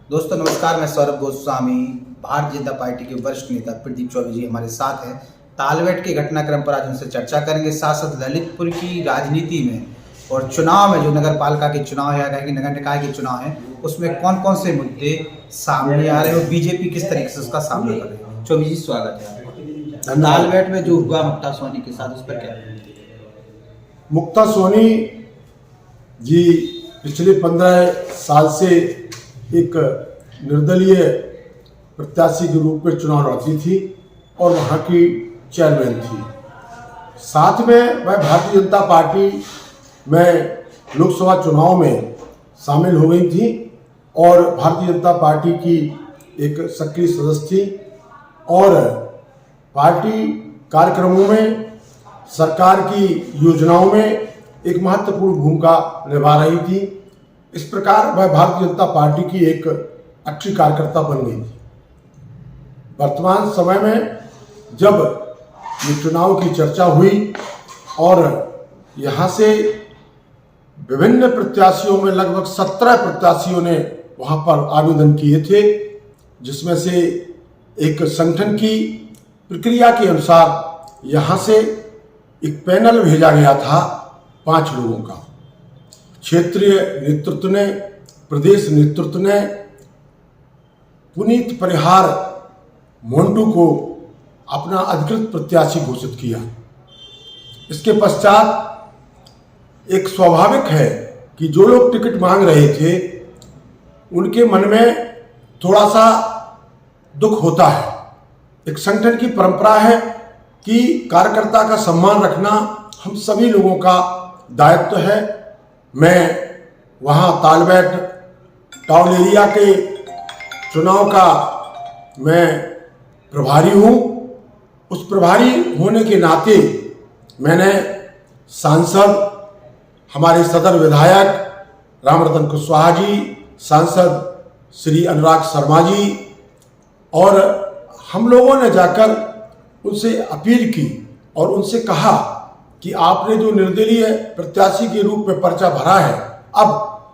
दोस्तों नमस्कार, मैं सौरभ गोस्वामी। भारतीय जनता पार्टी के वरिष्ठ नेता प्रदीप चौबे जी हमारे साथ हैं। तालबेट के घटनाक्रम पर आज उनसे चर्चा करेंगे। साथ साथ ललितपुर की राजनीति में और चुनाव में, जो नगर पालिका के चुनाव है या कि नगर निकाय के चुनाव है, उसमें कौन कौन से मुद्दे सामने आ रहे हैं और बीजेपी किस तरीके से उसका सामना कर रही है। चौबे जी स्वागत है। तालबेट में जो हुआ मुक्ता सोनी के साथ, उस पर क्या? मुक्ता सोनी जी पिछले 15 साल से एक निर्दलीय प्रत्याशी के रूप में चुनाव लड़ती थी और वहाँ की चेयरमैन थी। साथ में वह भारतीय जनता पार्टी में लोकसभा चुनाव में शामिल हो गई थी और भारतीय जनता पार्टी की एक सक्रिय सदस्य थी और पार्टी कार्यक्रमों में, सरकार की योजनाओं में एक महत्वपूर्ण भूमिका निभा रही थी। इस प्रकार वह भारतीय जनता पार्टी की एक अच्छी कार्यकर्ता बन गई थी। वर्तमान समय में जब ये चुनाव की चर्चा हुई और यहाँ से विभिन्न प्रत्याशियों में लगभग 17 प्रत्याशियों ने वहाँ पर आवेदन किए थे, जिसमें से एक संगठन की प्रक्रिया के अनुसार यहाँ से एक पैनल भेजा गया था 5 लोगों का। क्षेत्रीय नेतृत्व ने, प्रदेश नेतृत्व ने पुनीत परिहार मोन्टू को अपना अधिकृत प्रत्याशी घोषित किया। इसके पश्चात एक स्वाभाविक है कि जो लोग टिकट मांग रहे थे उनके मन में थोड़ा सा दुख होता है। एक संगठन की परंपरा है कि कार्यकर्ता का सम्मान रखना हम सभी लोगों का दायित्व है। मैं वहाँ तालबेट टाउन एरिया के चुनाव का मैं प्रभारी हूँ। उस प्रभारी होने के नाते मैंने सांसद, हमारे सदर विधायक रामरतन कुशवाहा जी, सांसद श्री अनुराग शर्मा जी और हम लोगों ने जाकर उनसे अपील की और उनसे कहा कि आपने जो निर्दलीय प्रत्याशी के रूप में पर्चा भरा है, अब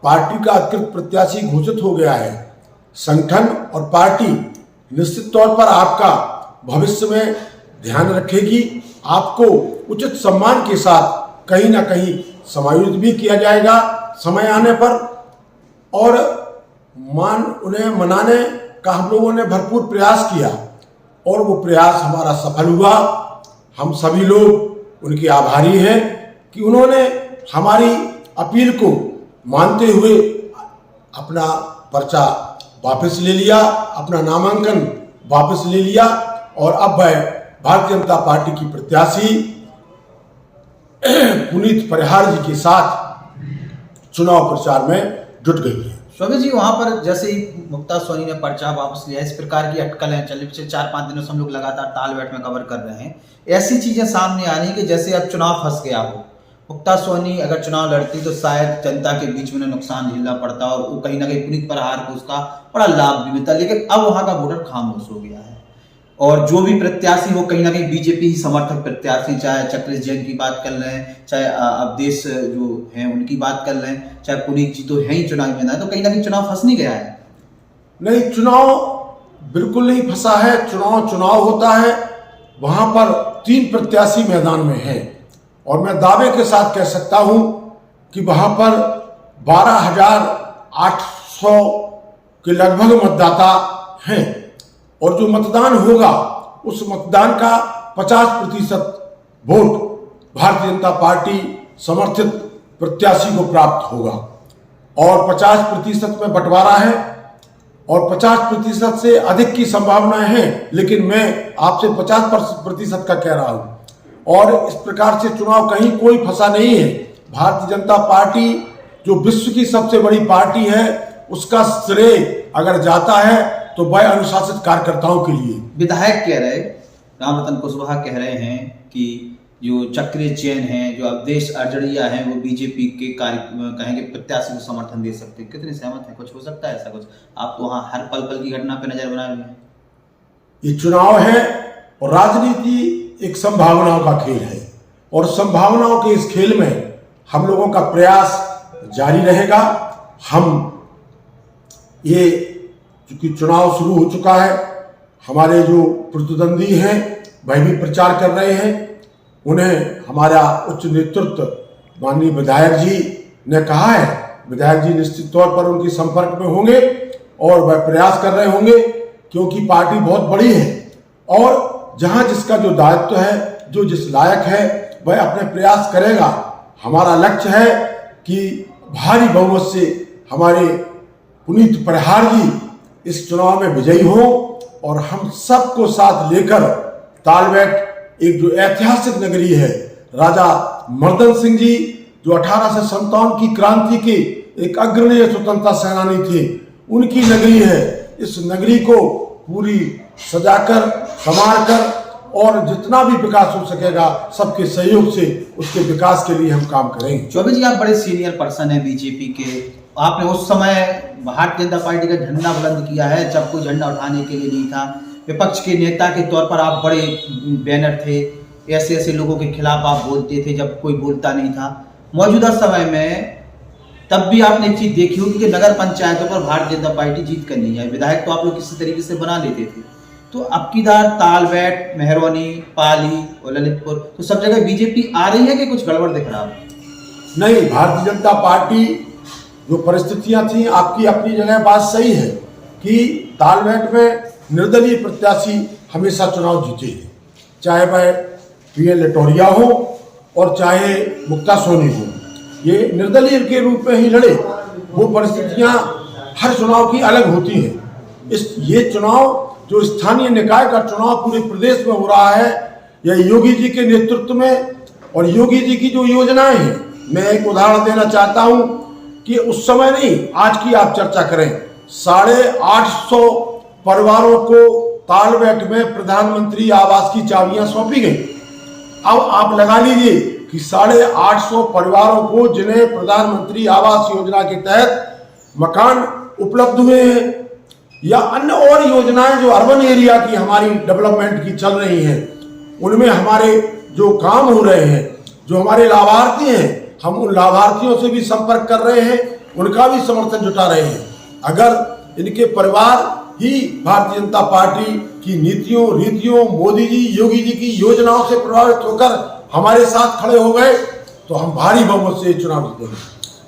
पार्टी का अधिकृत प्रत्याशी घोषित हो गया है। संगठन और पार्टी निश्चित तौर पर आपका भविष्य में ध्यान रखेगी। आपको उचित सम्मान के साथ कहीं ना कहीं समायोजित भी किया जाएगा समय आने पर और उन्हें मनाने का हम लोगों ने भरपूर प्रयास किया और वो प्रयास हमारा सफल हुआ। हम सभी लोग उनके आभारी हैं कि उन्होंने हमारी अपील को मानते हुए अपना पर्चा वापस ले लिया, अपना नामांकन वापस ले लिया और अब वह भारतीय जनता पार्टी की प्रत्याशी पुनीत परिहार जी के साथ चुनाव प्रचार में जुट गई है। शोभा जी, वहाँ पर जैसे ही मुक्ता सोनी ने पर्चा वापस लिया, इस प्रकार की अटकलें चली। पिछले 4-5 दिनों से हम लोग लगातार तालबेट में कवर कर रहे हैं। ऐसी चीजें सामने आ रही कि जैसे अब चुनाव फंस गया हो। मुक्ता सोनी अगर चुनाव लड़ती तो शायद जनता के बीच में नुकसान झेलना पड़ता और वो कहीं ना कहीं पुनीत परिहार को उसका बड़ा लाभ भी मिलता, लेकिन अब वहाँ का वोटर खामोश हो गया है और जो भी प्रत्याशी वो कहीं ना कहीं बीजेपी ही समर्थक प्रत्याशी, चाहे चक्रेश जैन की बात कर रहे हैं, चाहे अवधेश जो हैं उनकी बात कर रहे हैं, चाहे पुनीत जी तो है ही चुनाव मैदान, तो कहीं ना कहीं चुनाव फंस नहीं गया है। नहीं, चुनाव बिल्कुल नहीं फंसा है। चुनाव होता है, वहां पर 3 प्रत्याशी मैदान में हैं और मैं दावे के साथ कह सकता हूं कि वहां पर 12,800 के लगभग मतदाता हैं और जो मतदान होगा उस मतदान का 50% वोट भारतीय जनता पार्टी समर्थित प्रत्याशी को प्राप्त होगा और 50% में बंटवारा है और 50% से अधिक की संभावनाएं हैं, लेकिन मैं आपसे 50% का कह रहा हूं और इस प्रकार से चुनाव कहीं कोई फंसा नहीं है। भारतीय जनता पार्टी जो विश्व की सबसे बड़ी पार्टी है, उसका श्रेय अगर जाता है तो वह अनुशासित कार्यकर्ताओं के लिए। विधायक कह रहे, रामरतन कुशवाहा कह रहे हैं कि जो चक्रेश जैन हैं, जो अवधेश अर्जड़िया हैं, वो बीजेपी के कहेंगे प्रत्याशी को समर्थन दे सकते हैं। कितने सहमत हैं? कुछ हो सकता है ऐसा कुछ? आप तो वहाँ हर पल पल की घटना पे नजर बनाए हुए हैं। ये चुनाव है और राजनीति एक संभावनाओं का खेल है और संभावनाओं के इस खेल में हम लोगों का प्रयास जारी रहेगा। हम ये चूंकि चुनाव शुरू हो चुका है, हमारे जो प्रतिद्वंदी हैं वह भी प्रचार कर रहे हैं। उन्हें हमारा उच्च नेतृत्व माननीय विधायक जी ने कहा है, विधायक जी निश्चित तौर पर उनके संपर्क में होंगे और वह प्रयास कर रहे होंगे, क्योंकि पार्टी बहुत बड़ी है और जहां जिसका जो दायित्व है, जो जिस लायक है, वह अपने प्रयास करेगा। हमारा लक्ष्य है कि भारी बहुमत से हमारे पुनीत परिहार जी इस चुनाव में विजयी हो और हम सबको साथ लेकर तालबेट एक जो ऐतिहासिक नगरी है, राजा मर्दन सिंह जी जो 1857 की क्रांति के एक अग्रणी स्वतंत्रता सेनानी थे, उनकी नगरी है। इस नगरी को पूरी सजाकर संवारकर और जितना भी विकास हो सकेगा सबके सहयोग से उसके विकास के लिए हम काम करेंगे। चौबे जी, आप बड़े सीनियर पर्सन हैं बीजेपी के। आपने उस समय भारतीय जनता पार्टी का झंडा बुलंद किया है जब कोई झंडा उठाने के लिए नहीं था। विपक्ष के नेता के तौर पर आप बड़े बैनर थे, ऐसे ऐसे लोगों के खिलाफ आप बोलते थे जब कोई बोलता नहीं था। मौजूदा समय में तब भी आपने एक चीज देखी होगी कि नगर पंचायतों पर भारतीय जनता पार्टी जीत कर नहीं है। विधायक तो आप लोग किसी तरीके से बना लेते थे, तो अब की बार तालबेट, मेहरौनी, पाली और ललितपुर तो सब जगह बीजेपी आ रही है कि कुछ गड़बड़ दिख रहा है? नहीं, भारतीय जनता पार्टी जो परिस्थितियां थी, आपकी अपनी जगह बात सही है कि तालबेट में निर्दलीय प्रत्याशी हमेशा चुनाव जीते हैं, चाहे वह पीएल लटोरिया हो और चाहे मुक्ता सोनी हो। ये निर्दलीय के रूप में ही लड़े, वो परिस्थितियां हर चुनाव की अलग होती है। ये चुनाव जो स्थानीय निकाय का चुनाव पूरे प्रदेश में हो रहा है, यह योगी जी के नेतृत्व में और योगी जी की जो योजनाएं हैं, मैं एक उदाहरण देना चाहता हूं कि उस समय नहीं, आज की आप चर्चा करें, 850 परिवारों को तालबेट में प्रधानमंत्री आवास की चाबियां सौंपी गई। अब आप लगा लीजिए कि 850 परिवारों को जिन्हें प्रधानमंत्री आवास योजना के तहत मकान उपलब्ध हुए हैं या अन्य और योजनाएं जो अर्बन एरिया की हमारी डेवलपमेंट की चल रही हैं, उनमें हमारे जो काम हो रहे हैं, जो हमारे लाभार्थी हैं, हम उन लाभार्थियों से भी संपर्क कर रहे हैं, उनका भी समर्थन जुटा रहे हैं। अगर इनके परिवार ही भारतीय जनता पार्टी की नीतियों, रीतियों, मोदी जी, योगी जी की योजनाओं से प्रभावित होकर हमारे साथ खड़े हो गए तो हम भारी बहुमत से चुनाव जीतेंगे।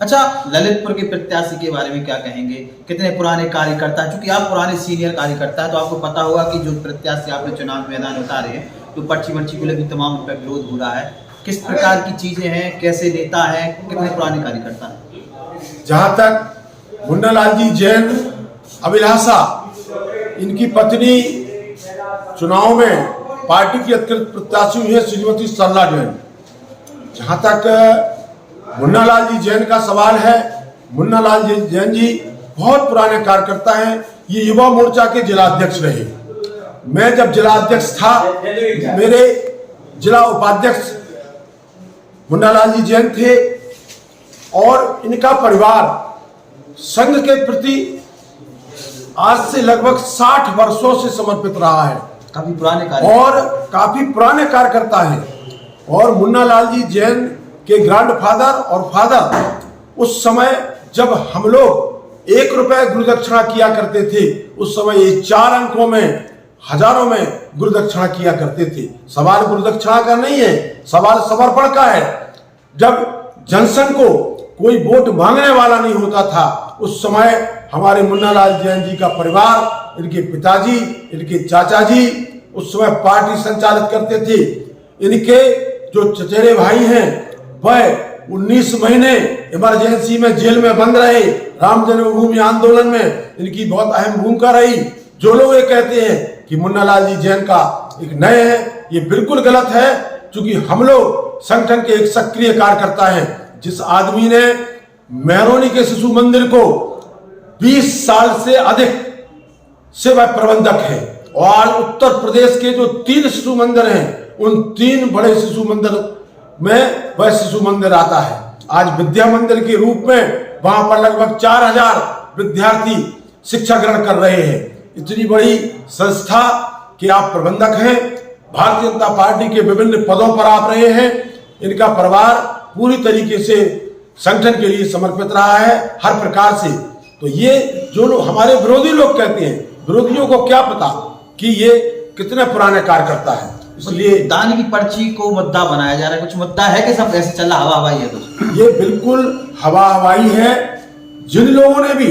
अच्छा, ललितपुर के प्रत्याशी के बारे में क्या कहेंगे? कितने पुराने कार्यकर्ता हैं? चूंकि आप पुराने सीनियर कार्यकर्ता हैं तो आपको पता होगा कि जो प्रत्याशी आपने चुनाव मैदान उतारे हैं, तो पर्ची को लेकर तमाम उन पर विरोध हो रहा है। किस प्रकार की चीजें हैं, कैसे नेता हैं, कितने पुराने कार्यकर्ता हैं? जहां तक मुन्ना लाल जी जैन, अभिलाषा, इनकी पत्नी चुनाव में पार्टी की अधिकृत प्रत्याशी हुई है श्रीमती सरला जैन। जहां तक मुन्ना लाल जी जैन का सवाल है, मुन्ना लाल जी जैन जी बहुत पुराने कार्यकर्ता हैं। ये युवा मोर्चा के जिला अध्यक्ष रहे। मैं जब जिला अध्यक्ष था, मेरे जिला उपाध्यक्ष मुन्ना लाल जी जैन थे और इनका परिवार संघ के प्रति आज से लगभग 60 वर्षों से समर्पित रहा है। काफी पुराने काफी पुराने कार्यकर्ता हैं। और मुन्ना लाल जी जैन के ग्रैंडफादर और फादर उस समय जब हम लोग 1 रुपए गुरुदक्षिणा किया करते थे, उस समय ये 4 अंकों में, हजारों में गुरुदक्षिणा किया करते थे। सवाल गुरुदक्षिणा का नहीं है, सवाल समर्पण का है। जब जनसंघ को कोई वोट मांगने वाला नहीं होता था, उस समय हमारे मुन्ना लाल जैन जी का परिवार, इनके पिताजी, इनके चाचा जी उस समय पार्टी संचालित करते थे। इनके जो चचेरे भाई हैं वह 19 महीने इमरजेंसी में जेल में बंद रहे। राम जन्मभूमि आंदोलन में इनकी बहुत अहम भूमिका रही। जो लोग ये कहते हैं कि मुन्ना लाल जी जैन का एक नए हैं, ये बिल्कुल गलत है, क्योंकि हम लोग संगठन के एक सक्रिय कार्यकर्ता हैं। जिस आदमी ने मेहरौनी के शिशु मंदिर को 20 साल से अधिक से वह प्रबंधक है और उत्तर प्रदेश के जो 3 शिशु मंदिर हैं, उन 3 बड़े शिशु मंदिर में वह शिशु मंदिर आता है। आज विद्या मंदिर के रूप में वहां पर लगभग 4000 विद्यार्थी शिक्षा ग्रहण कर रहे हैं। इतनी बड़ी संस्था के आप प्रबंधक हैं, भारतीय जनता पार्टी के विभिन्न पदों पर आप रहे हैं। इनका परिवार पूरी तरीके से संगठन के लिए समर्पित रहा है हर प्रकार से। तो ये जो लोग हमारे विरोधी लोग कहते हैं, विरोधियों को क्या पता कि ये कितने पुराने कार्यकर्ता है। इसलिए दान की पर्ची को मुद्दा बनाया जा रहा है। कुछ मुद्दा है कि सब ऐसे चल रहा हवा हवाई है? कुछ ये बिल्कुल हवा हवाई है। जिन लोगों ने भी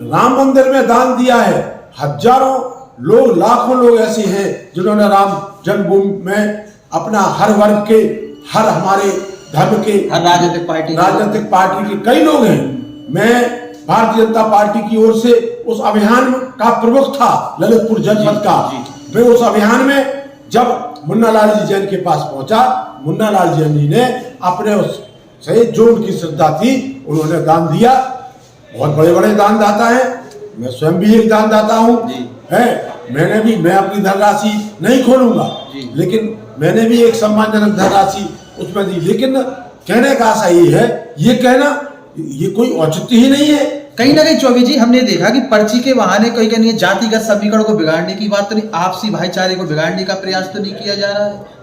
राम मंदिर में दान दिया है, हजारों लोग, लाखों लोग ऐसे हैं जिन्होंने राम जन्मभूमि में अपना, हर वर्ग के, हर हमारे धर्म के, हर राजनीतिक पार्टी के कई लोग हैं। मैं भारतीय जनता पार्टी की ओर से उस अभियान का प्रमुख था ललितपुर जनपद का। मैं उस अभियान में जब मुन्ना लाल जी जैन के पास पहुंचा, मुन्ना लाल जैन जी ने अपने उस से जो उनकी श्रद्धा थी उन्होंने दान दिया। बहुत बड़े बड़े दानदाता हैं, मैं स्वयं भी एक दानदाता हूँ है। मैं अपनी धनराशि नहीं खोलूंगा, लेकिन मैंने भी एक सम्मानजनक धनराशि उसमें दी। लेकिन कहने का आशा ये है, ये कहना ये कोई औचित्य ही नहीं है। कहीं ना कहीं चौबे जी हमने देखा कि पर्ची के बहाने कोई कहीं जातिगत समीकरण को बिगाड़ने की बात तो नहीं, आपसी भाईचारे को बिगाड़ने का प्रयास तो नहीं किया जा रहा है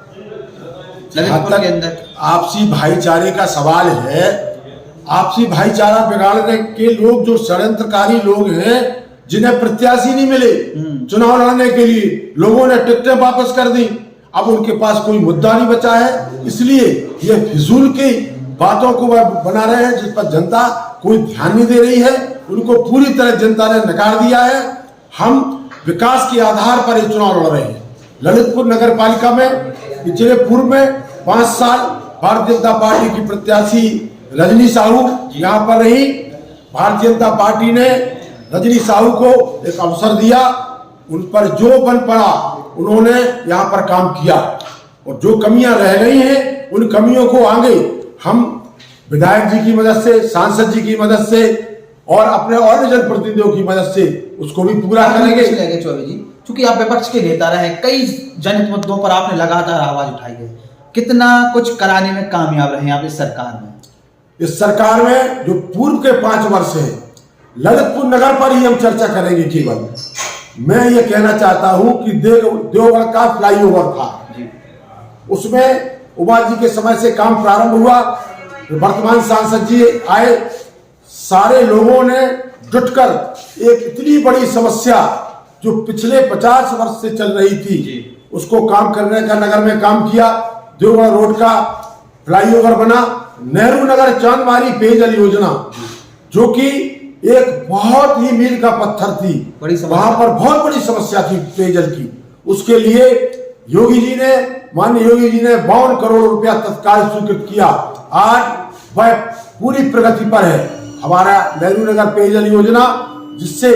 ललितपुर के अंदर? आपसी भाईचारे का सवाल है। आपसी भाईचारा बिगाड़ने के लोग जो षड्यंत्रकारी लोग हैं, जिन्हें प्रत्याशी नहीं मिले चुनाव लड़ने के लिए, लोगों ने टिकटें वापस कर दी, अब उनके पास कोई मुद्दा नहीं बचा है। इसलिए ये फिजूल की बातों को वह बना रहे हैं जिस पर जनता कोई ध्यान नहीं दे रही है। उनको पूरी तरह जनता ने नकार दिया है। हम विकास के आधार पर ये चुनाव लड़ रहे हैं। ललितपुर नगर पालिका में पिछले पूर्व में 5 साल भारतीय जनता पार्टी की प्रत्याशी रजनी साहू यहाँ पर रही। भारतीय जनता पार्टी ने रजनी साहू को एक अवसर दिया, उन पर जो बन पड़ा उन्होंने यहाँ पर काम किया, और जो कमियां रह गई हैं उन कमियों को आगे हम विधायक जी की मदद से, सांसद जी की मदद से और अपने और भी जनप्रतिनिधियों की मदद से उसको भी पूरा करेंगे। चौबे जी, चूंकि आप विपक्ष के नेता रहे, कई जनहित मुद्दों पर आपने लगातार आवाज उठाई है, कितना कुछ कराने में कामयाब रहे आप इस सरकार में? इस सरकार में जो पूर्व के 5 वर्ष है, ललितपुर नगर पर ही हम चर्चा करेंगे केवल। मैं ये कहना चाहता हूं कि देवगढ़ का फ्लाईओवर था, उसमें उमा जी के समय से काम प्रारंभ हुआ। वर्तमान सांसद जी आए, सारे लोगों ने जुटकर एक इतनी बड़ी समस्या जो पिछले 50 वर्ष से चल रही थी उसको काम करने का नगर में काम किया। देवगढ़ रोड का फ्लाईओवर बना, नेहरू नगर चांदमारी पेयजल योजना जो कि एक बहुत ही मील का पत्थर थी, वहां पर बहुत बड़ी समस्या थी पेयजल की। उसके लिए माननीय योगी जी ने 52 करोड़ रुपया तत्काल स्वीकृत किया। आज वह पूरी प्रगति पर है हमारा नेहरू नगर पेयजल योजना, जिससे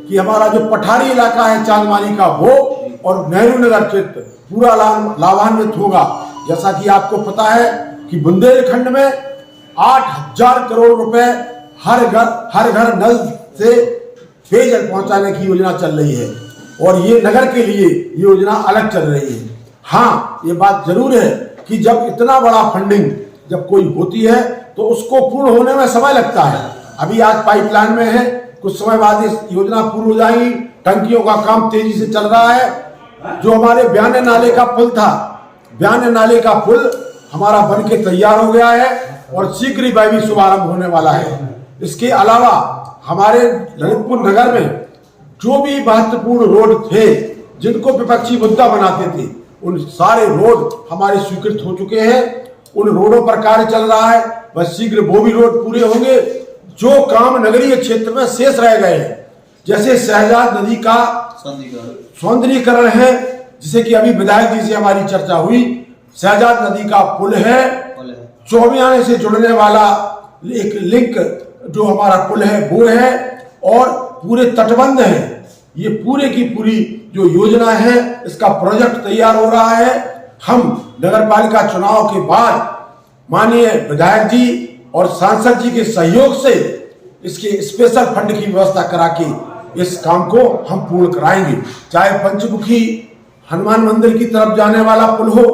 कि हमारा जो पठारी इलाका है चांदमारी का वो और नेहरू नगर क्षेत्र पूरा लाभान्वित होगा। जैसा कि आपको पता है कि बुंदेलखंड में 8000 करोड़ रुपए हर घर नल से पेयजल पहुंचाने की योजना चल रही है, और ये नगर के लिए योजना अलग चल रही है। हाँ, ये बात जरूर है कि जब इतना बड़ा फंडिंग जब कोई होती है तो उसको पूर्ण होने में समय लगता है। अभी आज पाइपलाइन में है, कुछ समय बाद इस योजना पूर्ण हो जाएगी। टंकियों का काम तेजी से चल रहा है। जो हमारे ब्याने नाले का पुल था, ब्याने नाले का पुल हमारा बन के तैयार हो गया है और शीघ्र ही वह भी शुभारंभ होने वाला है। इसके अलावा हमारे ललितपुर नगर में जो भी महत्वपूर्ण रोड थे जिनको विपक्षी मुद्दा बनाते थे, उन सारे रोड हमारे स्वीकृत हो चुके हैं। उन रोडों पर कार्य चल रहा है, बस शीघ्र वो भी रोड पूरे होंगे। जो काम नगरीय क्षेत्र में शेष रह गए हैं, जैसे शहजाद नदी का सौंदर्यीकरण है, जिसे कि अभी विधायक जी से हमारी चर्चा हुई। शहजाद नदी का पुल है, चौबियाने से जुड़ने वाला एक लिंक जो हमारा पुल है वो है, और पूरे तटबंध है। ये पूरे की पूरी जो योजना है इसका प्रोजेक्ट तैयार हो रहा है। हम नगर पालिका चुनाव के बाद माननीय विधायक जी और सांसद जी के सहयोग से इसके स्पेशल फंड की व्यवस्था करा के इस काम को हम पूर्ण कराएंगे। चाहे पंचमुखी हनुमान मंदिर की तरफ जाने वाला पुल हो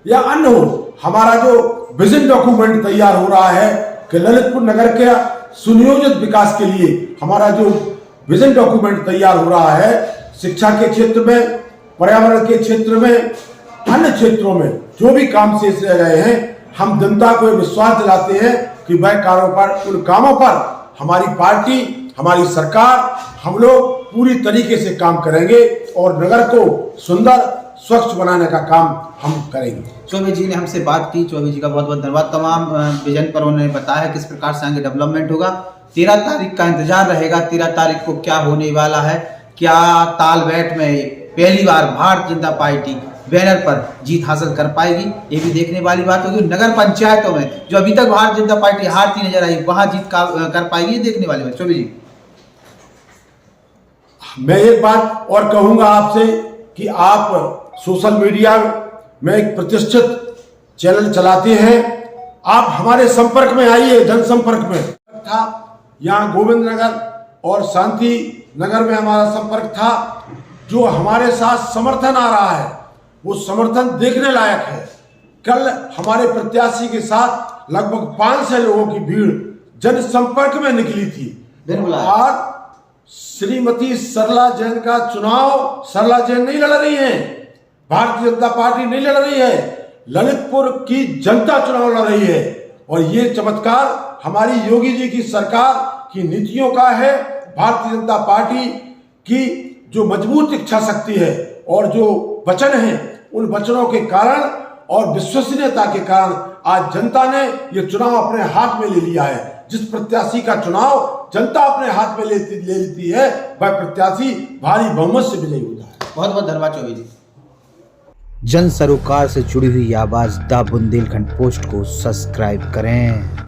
या अन्य हो, हमारा जो विजन डॉक्यूमेंट तैयार हो रहा है कि ललितपुर नगर के सुनियोजित विकास के लिए हमारा जो विजन डॉक्यूमेंट तैयार हो रहा है, शिक्षा के क्षेत्र में, पर्यावरण के क्षेत्र में, अन्य क्षेत्रों में जो भी काम शेष रह गए हैं, हम जनता को विश्वास दिलाते हैं कि वह उन कामों पर हमारी पार्टी, हमारी सरकार, हम लोग पूरी तरीके से काम करेंगे और नगर को सुंदर स्वच्छ बनाने का काम हम करेंगे। चौबे जी ने हमसे बात की। चौबे जी का बहुत बहुत धन्यवाद। तमाम विजन पर उन्होंने बताया किस प्रकार से आगे डेवलपमेंट होगा। 13 तारीख का इंतजार रहेगा। 13 तारीख को क्या होने वाला है, क्या तालबेट में पहली बार भारतीय जनता पार्टी बैनर पर जीत हासिल कर पाएगी, ये भी देखने वाली बात होगी। नगर पंचायतों में जो अभी तक भारतीय जनता पार्टी हारती नजर आई, वहां जीत कर पाएगी, ये देखने वाली बात। चौबे जी, मैं एक बात और कहूंगा आपसे कि आप सोशल मीडिया में एक प्रतिष्ठित चैनल चलाते हैं, आप हमारे संपर्क में आइए, जनसंपर्क में था। यहाँ गोविंद नगर और शांति नगर में हमारा संपर्क था। जो हमारे साथ समर्थन आ रहा है वो समर्थन देखने लायक है। कल हमारे प्रत्याशी के साथ लगभग 500 लोगों की भीड़ जनसंपर्क में निकली थी। बिल्कुल। और श्रीमती सरला जैन का चुनाव सरला जैन नहीं लड़ रही है, भारतीय जनता पार्टी नहीं लड़ रही है, ललितपुर की जनता चुनाव लड़ रही है। और ये चमत्कार हमारी योगी जी की सरकार की नीतियों का है। भारतीय जनता पार्टी की जो मजबूत इच्छा शक्ति है और जो वचन है, उन वचनों के कारण और विश्वसनीयता के कारण आज जनता ने ये चुनाव अपने हाथ में ले लिया है। जिस प्रत्याशी का चुनाव जनता अपने हाथ में ले लेती है, वह प्रत्याशी भारी बहुमत से विजयी होता है। बहुत बहुत धन्यवाद चौबे जी। जन सरोकार से जुड़ी हुई आवाज द बुंदेलखंड पोस्ट को सब्सक्राइब करें।